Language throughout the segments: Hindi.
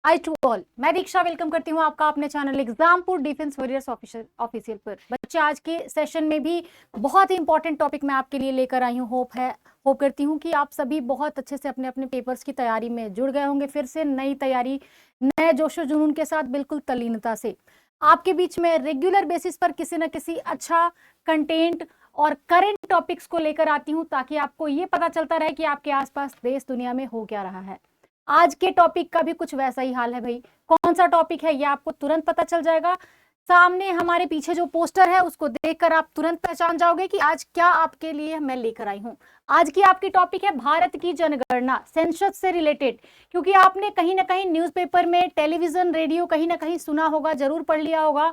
हाय टू ऑल, मैं दीक्षा वेलकम करती हूँ आपका अपने channel Exampur defence warriors official पर। बच्चे, आज के सेशन में भी बहुत ही इंपॉर्टेंट टॉपिक मैं आपके लिए लेकर आई हूँ। होप करती हूँ कि आप सभी बहुत अच्छे से अपने अपने पेपर्स की तैयारी में जुड़ गए होंगे। फिर से नई तैयारी, नए जोशो जुनून के साथ, बिल्कुल तल्लीनता से आपके बीच में रेगुलर बेसिस पर किसी न किसी अच्छा कंटेंट और करेंट टॉपिक्स को लेकर आती हूँ, ताकि आपको ये पता चलता रहे कि आपके आसपास देश दुनिया में हो क्या रहा है। आज के टॉपिक का भी कुछ वैसा ही हाल है भाई। कौन सा टॉपिक है ये आपको तुरंत पता चल जाएगा। सामने हमारे पीछे जो पोस्टर है उसको देखकर आप तुरंत पहचान जाओगे कि आज क्या आपके लिए मैं लेकर आई हूं। आज की आपकी टॉपिक है भारत की जनगणना, सेंसस से रिलेटेड। क्योंकि आपने कहीं ना कहीं न्यूज़पेपर में, टेलीविजन, रेडियो कहीं ना कहीं सुना होगा, जरूर पढ़ लिया होगा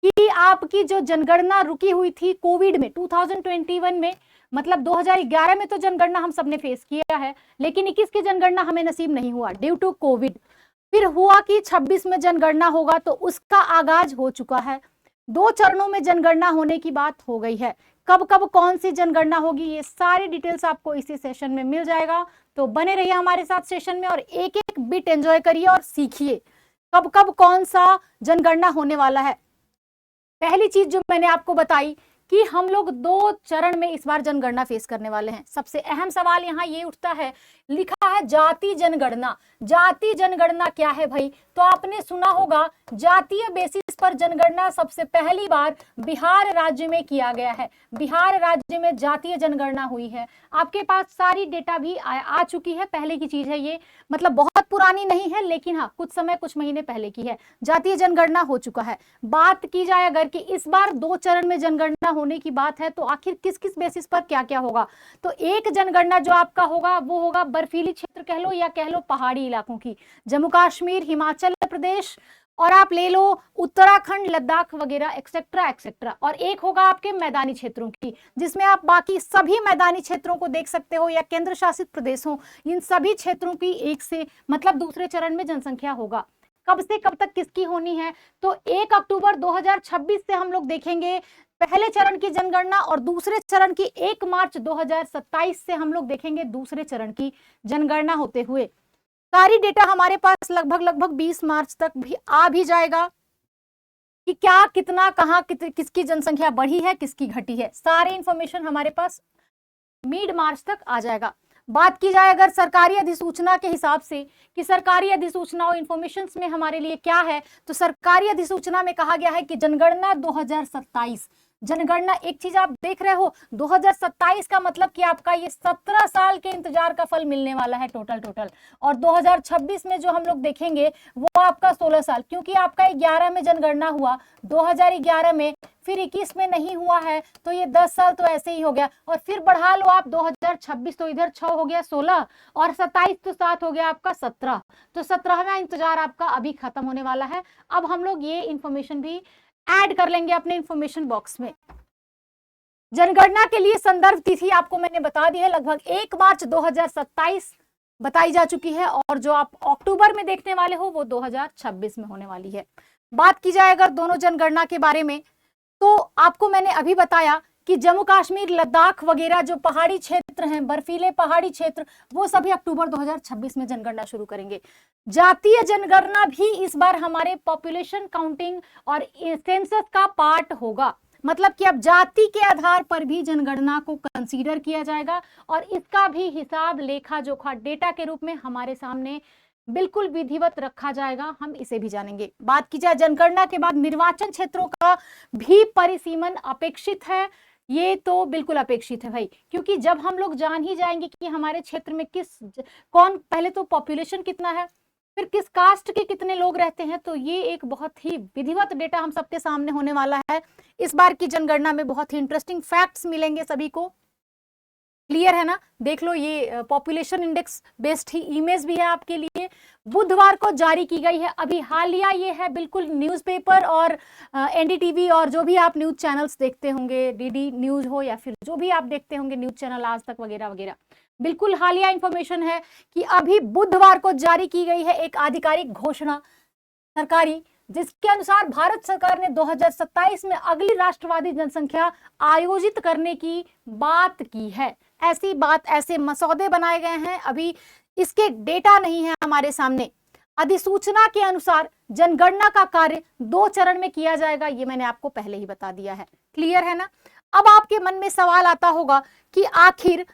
कि आपकी जो जनगणना रुकी हुई थी कोविड में 2021 में, मतलब 2011 में तो जनगणना हम सबने फेस किया है, लेकिन 21 की जनगणना हमें नसीब नहीं हुआ ड्यू टू कोविड। फिर हुआ कि 26 में जनगणना होगा, तो उसका आगाज हो चुका है। 2 चरणों में जनगणना होने की बात हो गई है। कब कब कौन सी जनगणना होगी, ये सारी डिटेल्स आपको इसी सेशन में मिल जाएगा। तो बने रहिए हमारे साथ सेशन में और एक एक बिट एंजॉय करिए और सीखिए कब कब कौन सा जनगणना होने वाला है। पहली चीज जो मैंने आपको बताई कि हम लोग 2 चरण में इस बार जनगणना फेस करने वाले हैं। सबसे अहम सवाल यहाँ ये उठता है, लिखा है जाति जनगणना। जाति जनगणना क्या है भाई? तो आपने सुना होगा जातीय बेसिस पर जनगणना सबसे पहली बार बिहार राज्य में किया गया है। बिहार राज्य में जातीय जनगणना हुई है। आपके पास सारी डेटा भी आ चुकी है। पहले की चीज है ये, मतलब बहुत पुरानी नहीं है, लेकिन हाँ कुछ महीने पहले की है। जातीय जनगणना हो चुका है। बात की जाए अगर कि इस बार 2 चरण में जनगणना होने की बात है, तो आखिर किस किस बेसिस पर क्या क्या होगा। तो एक जनगणना जो आपका होगा वो होगा बर्फीली क्षेत्र कह लो या कह लो पहाड़ी इलाकों की, जम्मू कश्मीर, हिमाचल प्रदेश, और आप ले लो उत्तराखंड, लद्दाख वगैरह एक्सेट्रा एक्सेट्रा। और एक होगा आपके मैदानी क्षेत्रों की, जिसमें आप बाकी सभी मैदानी क्षेत्रों को देख सकते हो, या केंद्र शासित प्रदेशों, इन सभी क्षेत्रों की एक से मतलब दूसरे चरण में जनसंख्या होगा। कब से कब तक किसकी होनी है? तो 1 अक्टूबर 2026 से हम लोग देखेंगे पहले चरण की जनगणना, और दूसरे चरण की 1 मार्च 2027 से हम लोग देखेंगे दूसरे चरण की जनगणना होते हुए। सारी डेटा हमारे पास लगभग 20 मार्च तक भी आ भी जाएगा कि क्या, कितना, कहां, किसकी जनसंख्या बढ़ी है, किसकी घटी है। सारी इंफॉर्मेशन हमारे पास मिड मार्च तक आ जाएगा। बात की जाए अगर सरकारी अधिसूचना के हिसाब से कि सरकारी अधिसूचना और इंफॉर्मेशन में हमारे लिए क्या है, तो सरकारी अधिसूचना में कहा गया है कि जनगणना 2027। जनगणना, एक चीज आप देख रहे हो, 2027 का मतलब कि आपका ये 17 साल के इंतजार का फल मिलने वाला है टोटल। और 2026 में जो हम लोग देखेंगे वो आपका 16 साल, क्योंकि आपका 11 में जनगणना हुआ 2011 में, फिर 21 में नहीं हुआ है, तो ये 10 साल तो ऐसे ही हो गया। और फिर बढ़ा लो आप 2026, तो इधर 6 हो गया 16, और 27 तो 7 हो गया आपका 17। तो 17वां इंतजार आपका अभी खत्म होने वाला है। अब हम लोग ये इंफॉर्मेशन भी ऐड कर लेंगे अपने इंफॉर्मेशन बॉक्स में। जनगणना के लिए संदर्भ तिथि आपको मैंने बता दी है, लगभग 1 मार्च 2027 बताई जा चुकी है, और जो आप अक्टूबर में देखने वाले हो वो 2026 में होने वाली है। बात की जाए अगर दोनों जनगणना के बारे में, तो आपको मैंने अभी बताया कि जम्मू कश्मीर, लद्दाख वगैरह जो पहाड़ी क्षेत्र हैं, बर्फीले पहाड़ी क्षेत्र, वो सभी अक्टूबर 2026 में जनगणना शुरू करेंगे। जातीय जनगणना भी इस बार हमारे पॉपुलेशन काउंटिंग और सेंसस का पार्ट होगा। मतलब कि अब जाति के आधार पर भी जनगणना को कंसीडर किया जाएगा, और इसका भी हिसाब, लेखा जोखा डेटा के रूप में हमारे सामने बिल्कुल विधिवत रखा जाएगा। हम इसे भी जानेंगे। बात की जाए जनगणना के बाद निर्वाचन क्षेत्रों का भी परिसीमन अपेक्षित है। ये तो बिल्कुल अपेक्षित है भाई, क्योंकि जब हम लोग जान ही जाएंगे कि हमारे क्षेत्र में कौन, पहले तो पॉपुलेशन कितना है, फिर किस कास्ट के कितने लोग रहते हैं, तो ये एक बहुत ही विधिवत डेटा हम सबके सामने होने वाला है। इस बार की जनगणना में बहुत ही इंटरेस्टिंग फैक्ट्स मिलेंगे सभी को। क्लियर है ना? देख लो, ये पॉपुलेशन इंडेक्स बेस्ड ही इमेज भी है आपके लिए। बुधवार को जारी की गई है, अभी हालिया ये है, बिल्कुल न्यूज़पेपर और एनडीटीवी और जो भी आप न्यूज चैनल्स देखते होंगे, डीडी न्यूज हो या फिर जो भी आप देखते होंगे न्यूज चैनल, आज तक वगैरह वगैरह, बिल्कुल हालिया इंफॉर्मेशन है कि अभी बुधवार को जारी की गई है एक आधिकारिक घोषणा सरकारी, जिसके अनुसार भारत सरकार ने 2027 में अगली राष्ट्रवादी जनसंख्या आयोजित करने की बात की है। ऐसी बात, ऐसे मसौदे बनाए गए हैं, अभी इसके डेटा नहीं है हमारे सामने। अधिसूचना के अनुसार जनगणना का कार्य 2 चरण में किया जाएगा, ये मैंने आपको पहले ही बता दिया है। क्लियर है ना। अब आपके मन में सवाल आता होगा कि आखिर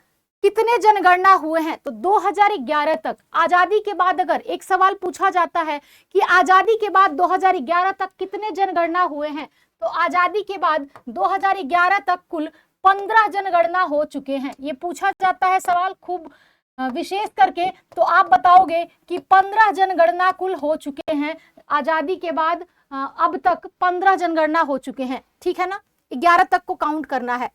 कितने जनगणना हुए हैं। तो 2011 तक, आजादी के बाद अगर एक सवाल पूछा जाता है कि आजादी के बाद 2011 तक कितने जनगणना हुए हैं, तो आजादी के बाद 2011 तक कुल 15 जनगणना हो चुके हैं। ये पूछा जाता है सवाल खूब विशेष करके, तो आप बताओगे कि 15 जनगणना कुल हो चुके हैं आजादी के बाद। अब तक 15 जनगणना हो चुके हैं, ठीक है ना। 11 तक को काउंट करना है।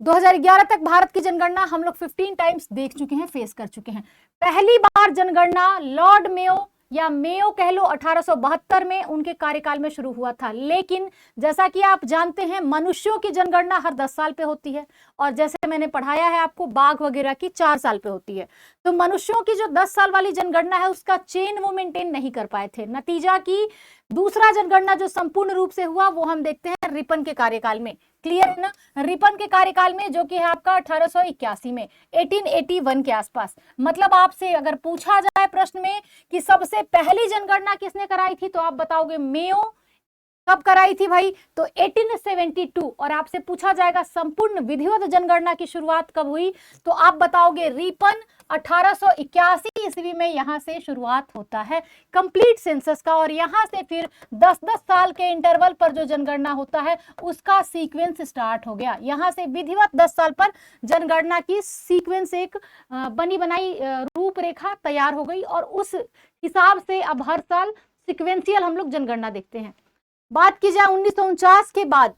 2011 तक भारत की जनगणना हम लोग 15 टाइम्स देख चुके हैं, फेस कर चुके हैं। पहली बार जनगणना लॉर्ड मेयो या मेयो कह लो 1872 में उनके कार्यकाल में शुरू हुआ था। लेकिन जैसा कि आप जानते हैं मनुष्यों की जनगणना हर 10 साल पे होती है, और जैसे मैंने पढ़ाया है आपको बाघ वगैरह की 4 साल पे होती है। तो मनुष्यों की जो 10 साल वाली जनगणना है उसका चेन वो मेंटेन नहीं कर पाए थे। नतीजा की दूसरा जनगणना जो संपूर्ण रूप से हुआ वो हम देखते हैं रिपन के कार्यकाल में। क्लियर है ना। रिपन के कार्यकाल में, जो कि है आपका 1881 में, 1881 के आसपास। मतलब आपसे अगर पूछा जाए प्रश्न में कि सबसे पहली जनगणना किसने कराई थी, तो आप बताओगे मेयो। कब कराई थी भाई, तो 1872। और आपसे पूछा जाएगा संपूर्ण विधिवत जनगणना की शुरुआत कब हुई, तो आप बताओगे रिपन 1881 ईस्वी में यहां से शुरुआत होता है कंप्लीट सेंसस का। और यहां से फिर 10-10 साल के इंटरवल पर जो जनगणना होता है उसका सीक्वेंस स्टार्ट हो गया। यहां से विधिवत 10 साल पर जनगणना की सीक्वेंस एक बनी बनाई रूपरेखा तैयार हो गई, और उस हिसाब से अब हर साल सिक्वेंशियल हम लोग जनगणना देखते हैं। बात की जाए 1949 के बाद,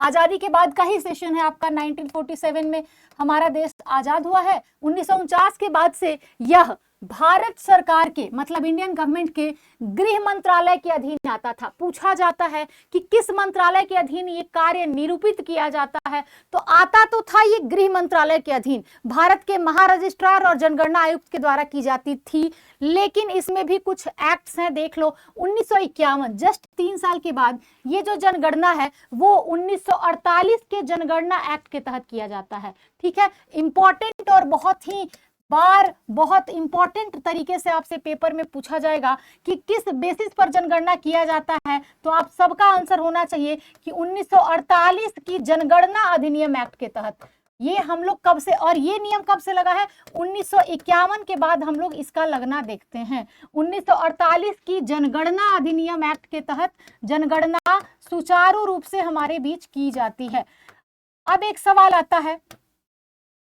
आजादी के बाद का ही सेशन है आपका। 1947 में हमारा देश आजाद हुआ है। 1949 के बाद से यह भारत सरकार के, मतलब इंडियन गवर्नमेंट के गृह मंत्रालय के अधीन आता था। पूछा जाता है कि किस मंत्रालय के अधीन ये कार्य निरूपित किया जाता है, तो आता तो था ये गृह मंत्रालय के अधीन, भारत के महारजिस्ट्रार और जनगणना आयुक्त के द्वारा की जाती थी। लेकिन इसमें भी कुछ एक्ट्स हैं, देख लो। 1951, जस्ट 3 साल के बाद ये जो जनगणना है वो 1948 के जनगणना एक्ट के तहत किया जाता है। ठीक है, इंपॉर्टेंट और बहुत इंपॉर्टेंट तरीके से आपसे पेपर में पूछा जाएगा कि किस बेसिस पर जनगणना किया जाता है, तो आप सबका आंसर होना चाहिए कि 1948 की जनगणना अधिनियम एक्ट के तहत। ये हम लोग कब से, और ये नियम कब से लगा है, 1951 के बाद हम लोग इसका लगना देखते हैं। 1948 की जनगणना अधिनियम एक्ट के तहत जनगणना सुचारू रूप से हमारे बीच की जाती है। अब एक सवाल आता है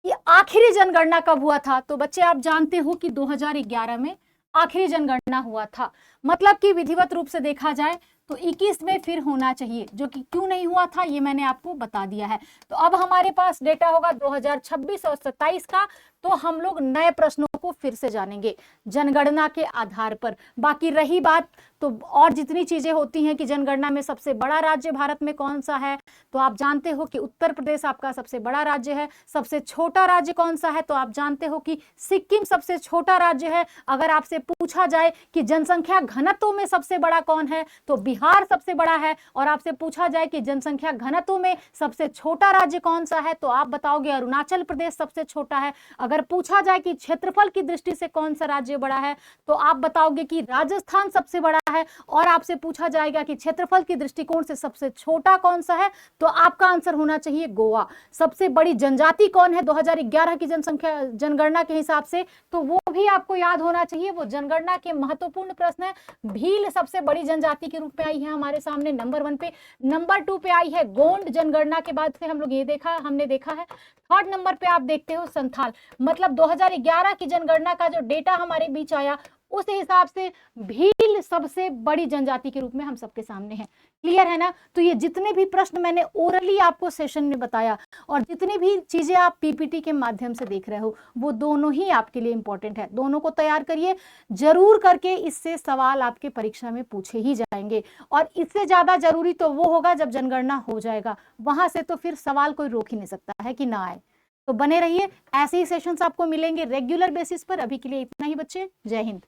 कि आखिरी जनगणना कब हुआ था, तो बच्चे आप जानते हो कि 2011 में आखिरी जनगणना हुआ था। मतलब कि विधिवत रूप से देखा जाए तो 21 में फिर होना चाहिए, जो कि क्यों नहीं हुआ था ये मैंने आपको बता दिया है। तो अब हमारे पास डेटा होगा 2026 और 27 का, तो हम लोग नए प्रश्नों को फिर से जानेंगे जनगणना के आधार पर। बाकी रही बात तो और जितनी चीजें होती हैं कि जनगणना में सबसे बड़ा राज्य भारत में कौन सा है, तो आप जानते हो कि उत्तर प्रदेश आपका सबसे बड़ा राज्य है। सबसे छोटा राज्य कौन सा है, तो आप जानते हो कि सिक्किम सबसे छोटा राज्य है। अगर आपसे पूछा जाए कि जनसंख्या घनत्व में सबसे बड़ा कौन है, तो बिहार सबसे बड़ा है। और आपसे पूछा जाए कि जनसंख्या घनत्व में सबसे छोटा राज्य कौन सा है, तो आप बताओगे अरुणाचल प्रदेश सबसे छोटा है। अगर पूछा जाए कि क्षेत्रफल की दृष्टि से कौन सा राज्य बड़ा है, तो आप बताओगे कि राजस्थान सबसे बड़ा है। और आपसे पूछा जाएगा कि क्षेत्रफल की दृष्टिकोण से सबसे छोटा कौन सा है, तो आपका आंसर होना चाहिए गोवा। सबसे बड़ी जनजाति कौन है 2011 की जनसंख्या जनगणना के हिसाब से, तो वो भी आपको याद होना चाहिए। वो जनगणना के महत्वपूर्ण प्रश्न है। भील सबसे बड़ी जनजाति के रूप में आई है हमारे सामने नंबर 1 पे। नंबर 2 पे आई है गोंड। जनगणना के बाद से हम लोग हमने देखा है। थर्ड नंबर पे आप देखते हो संथाल। मतलब 2011 की जनगणना का जो डेटा हमारे बीच आया उस हिसाब से भील सबसे बड़ी जनजाति के रूप में हम सबके सामने है। क्लियर है ना। तो ये जितने भी प्रश्न मैंने ओरली आपको सेशन में बताया और जितनी भी चीजें आप पीपीटी के माध्यम से देख रहे हो, वो दोनों ही आपके लिए इंपॉर्टेंट है। दोनों को तैयार करिए जरूर करके, इससे सवाल आपके परीक्षा में पूछे ही जाएंगे। और इससे ज्यादा जरूरी तो वो होगा जब जनगणना हो जाएगा, वहां से तो फिर सवाल कोई रोक ही नहीं सकता है कि ना आए। तो बने रहिए, ऐसे ही सेशंस आपको मिलेंगे रेगुलर बेसिस पर। अभी के लिए इतना ही बच्चे, जय हिंद।